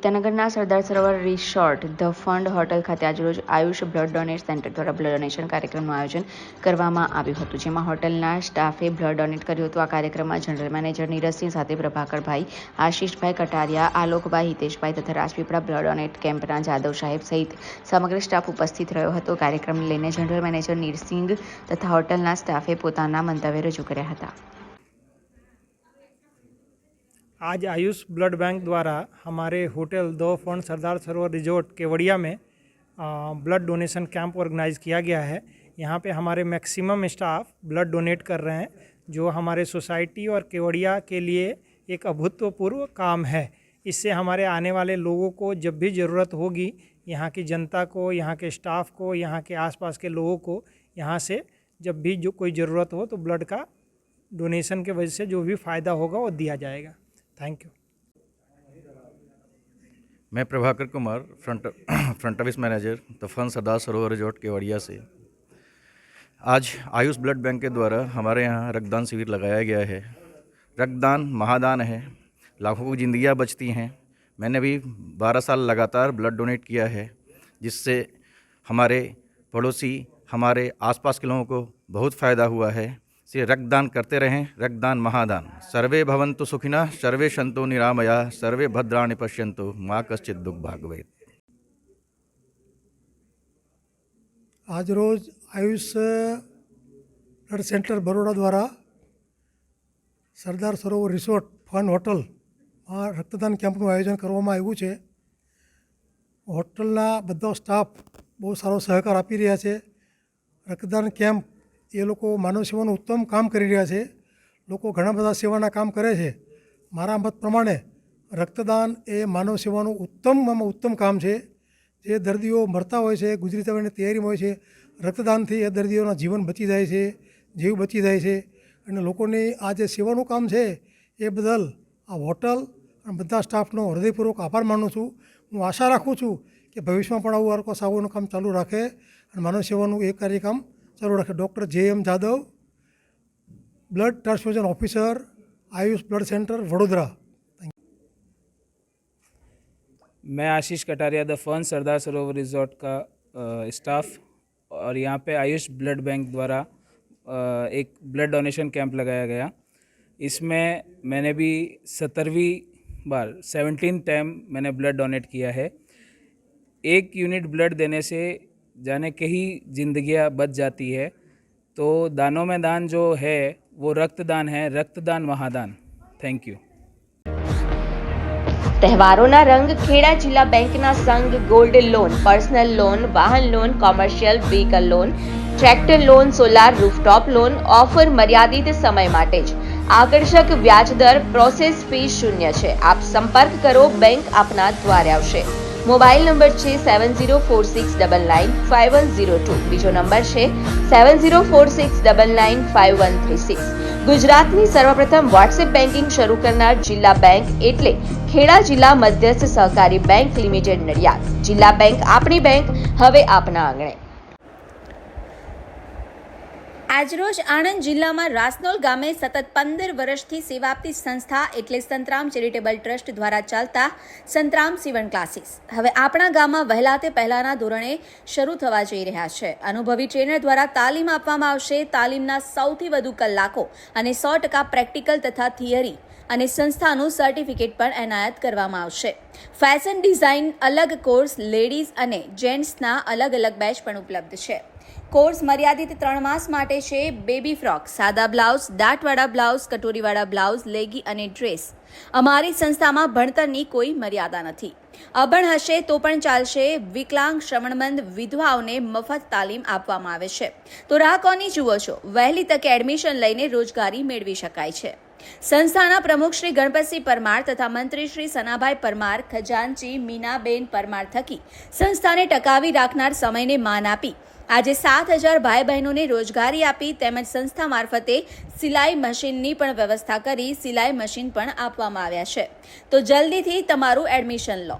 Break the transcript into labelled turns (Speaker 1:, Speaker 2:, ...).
Speaker 1: ઇટાનગરના Sardar Sarovar resort the ફંડ hotel ખાતે આજરોજ આયુષ બ્લડ ડોનેટ સેન્ટર દ્વારા બ્લડ ડોનેશન કાર્યક્રમનું આયોજન કરવામાં આવ્યું હતું, જેમાં હોટલના સ્ટાફે બ્લડ ડોનેટ કર્યું હતું। આ કાર્યક્રમમાં જનરલ મેનેજર નીરજસિંહ સાથે પ્રભાકરભાઈ, આશીષભાઈ કટારિયા, આલોકભાઈ, હિતેશભાઈ તથા રાજપીપળા બ્લડ ડોનેટ કેમ્પના જાદવ સાહેબ સહિત સમગ્ર સ્ટાફ ઉપસ્થિત રહ્યો હતો। કાર્યક્રમને લઈને જનરલ મેનેજર નીરસિંહ તથા હોટલના સ્ટાફે પોતાના મંતવ્ય रजू કર્યા હતા।
Speaker 2: आज आयुष ब्लड बैंक द्वारा हमारे होटल द फंड सरदार सरोवर रिजॉर्ट केवड़िया में ब्लड डोनेशन कैंप ऑर्गेनाइज़ किया गया है। यहाँ पे हमारे मैक्सिमम स्टाफ ब्लड डोनेट कर रहे हैं, जो हमारे सोसाइटी और केवड़िया के लिए एक अभूतपूर्व काम है। इससे हमारे आने वाले लोगों को जब भी ज़रूरत होगी, यहाँ की जनता को, यहाँ के स्टाफ को, यहाँ के आसपास के लोगों को यहाँ से जब भी जो कोई ज़रूरत हो तो ब्लड का डोनेशन के वजह से जो भी फ़ायदा होगा वो दिया जाएगा। Thank you.
Speaker 3: मैं Prabhakar Kumar, front office manager the फंड सरदार सरोवर रिजॉर्ट केवड़िया से। आज आयुष ब्लड बैंक के द्वारा हमारे यहाँ रक्तदान शिविर लगाया गया है। रक्तदान महादान है, लाखों की ज़िंदगियाँ बचती हैं। मैंने भी 12 साल लगातार ब्लड डोनेट किया है, जिससे हमारे पड़ोसी, हमारे आसपास के लोगों को बहुत फ़ायदा हुआ है। से रक्तदान करते रहें, रक्तदान महादान। सर्वे भवन्तु सुखिनः, सर्वे सन्तु निरामया, सर्वे भद्राणि पश्यन्तु, मा कश्चित् दुःख भाग्भवेत्।
Speaker 4: आज रोज आयुष ब्लड सेंटर बरोड़ा द्वारा Sardar Sarovar resort fund hotel में रक्तदान कैम्पનું आयोजन કરવામાં આવ્યું છે। હોટલના બધા સ્ટાફ બહુ સારો સહકાર આપી રહ્યા છે। રક્તદાન કેમ્પ એ લોકો માનવ સેવાનું ઉત્તમ કામ કરી રહ્યા છે। લોકો ઘણા બધા સેવાના કામ કરે છે। મારા મત પ્રમાણે રક્તદાન એ માનવ સેવાનું ઉત્તમમાં ઉત્તમ કામ છે। જે દર્દીઓ મરતા હોય છે, ગુજરી જવાની તૈયારીમાં હોય છે, રક્તદાનથી એ દર્દીઓના જીવન બચી જાય છે, જીવ બચી જાય છે। અને લોકોની આ જે સેવાનું કામ છે એ બદલ આ હોટલ અને બધા સ્ટાફનો હૃદયપૂર્વક આભાર માનું છું। હું આશા રાખું છું કે ભવિષ્યમાં પણ આવું સારું કામ ચાલુ રાખે અને માનવ સેવાનું એ કાર્યક્રમ ચાલુ રાખે। Doctor JM Jadhav, blood transfusion officer, Ayush blood centre Vadodara.
Speaker 5: मैं आशीष कटारिया, द फंड सरदार सरोवर रिजॉर्ट का स्टाफ, और यहाँ पे आयुष ब्लड बैंक द्वारा एक ब्लड डोनेशन कैंप लगाया गया। इसमें मैंने भी 17वीं बार 17 टाइम मैंने ब्लड डोनेट किया है। 1 यूनिट ब्लड देने से जाने के ही जिंदगियां बच जाती है। तो दानों में दान जो है वो रक्तदान है, रक्तदान महादान। Thank you.
Speaker 1: તહેવારોના રંગ ખેડા જિલ્લા બેંકના સંઘ ગોલ્ડ લોન, પર્સનલ લોન, વાહન loan, commercial vehicle loan, tractor loan, solar rooftop loan offer મર્યાદિત સમય માટે જ। આકર્ષક વ્યાજ દર, પ્રોસેસ ફી શૂન્ય છે। આપ સંપર્ક કરો, બેંક આપના દ્વારે આવશે। મોબાઈલ નંબર છે 7046995102, બીજો નંબર છે 7046995136। ગુજરાતની સર્વપ્રથમ વોટ્સએપ બેન્કિંગ શરૂ કરનાર જિલ્લા બેંક એટલે ખેડા જિલ્લા મધ્યસ્થ સહકારી બેંક લિમિટેડ નડિયાદ। જિલ્લા બેંક આપણી બેંક, હવે આપના આંગણે।
Speaker 6: આજરોજ આણંદ જિલ્લામાં રાસનોલ ગામે સતત 15 વર્ષથી સેવા આપતી સંસ્થા એટલે સંતરામ ચેરિટેબલ ટ્રસ્ટ દ્વારા ચાલતા સંતરામ સીવણ ક્લાસીસ હવે આપણા ગામમાં વહેલા તે પહેલાના ધોરણે શરૂ થવા જઈ રહ્યા છે। અનુભવી ટ્રેનર દ્વારા તાલીમ આપવામાં આવશે। તાલીમના સૌથી વધુ કલાકો અને 100% પ્રેક્ટિકલ તથા થિયરી અને સંસ્થાનું સર્ટિફિકેટ પણ એનાયત કરવામાં આવશે। ફેશન ડિઝાઇન અલગ કોર્સ, લેડીઝ અને જેન્ટ્સના અલગ અલગ બેચ પણ ઉપલબ્ધ છે। કોર્સ મર્યાદિત 3 માસ માટે છે। બેબી ફ્રોક, સાદા બ્લાઉઝ, દાંતવાળા બ્લાઉઝ, કટોરીવાળા બ્લાઉઝ, લેગી અને ડ્રેસ। અમારી સંસ્થામાં ભણતરની કોઈ મર્યાદા નથી। અભણ હશે તો પણ ચાલશે। વિકલાંગ, શ્રવણમંદ, વિધવાઓને મફત તાલીમ આપવામાં આવે છે। તો રાહ કોની જુઓ છો? વહેલી તકે એડમિશન લઈને રોજગારી મેળવી શકાય છે। સંસ્થાના પ્રમુખ શ્રી ગણપતસિંહ પરમાર તથા મંત્રી શ્રી સનાભાઈ પરમાર, ખજાનચી મીનાબેન પરમાર થકી સંસ્થાને ટકાવી રાખનાર સમયને માન આપી આજે 7000 ભાઈ બહેનોને રોજગારી આપી તેમજ સંસ્થા મારફતે સિલાઈ મશીનની પણ વ્યવસ્થા કરી સિલાઈ મશીન પણ આપવામાં આવ્યા છે। તો જલ્દીથી તમારું એડમિશન લો।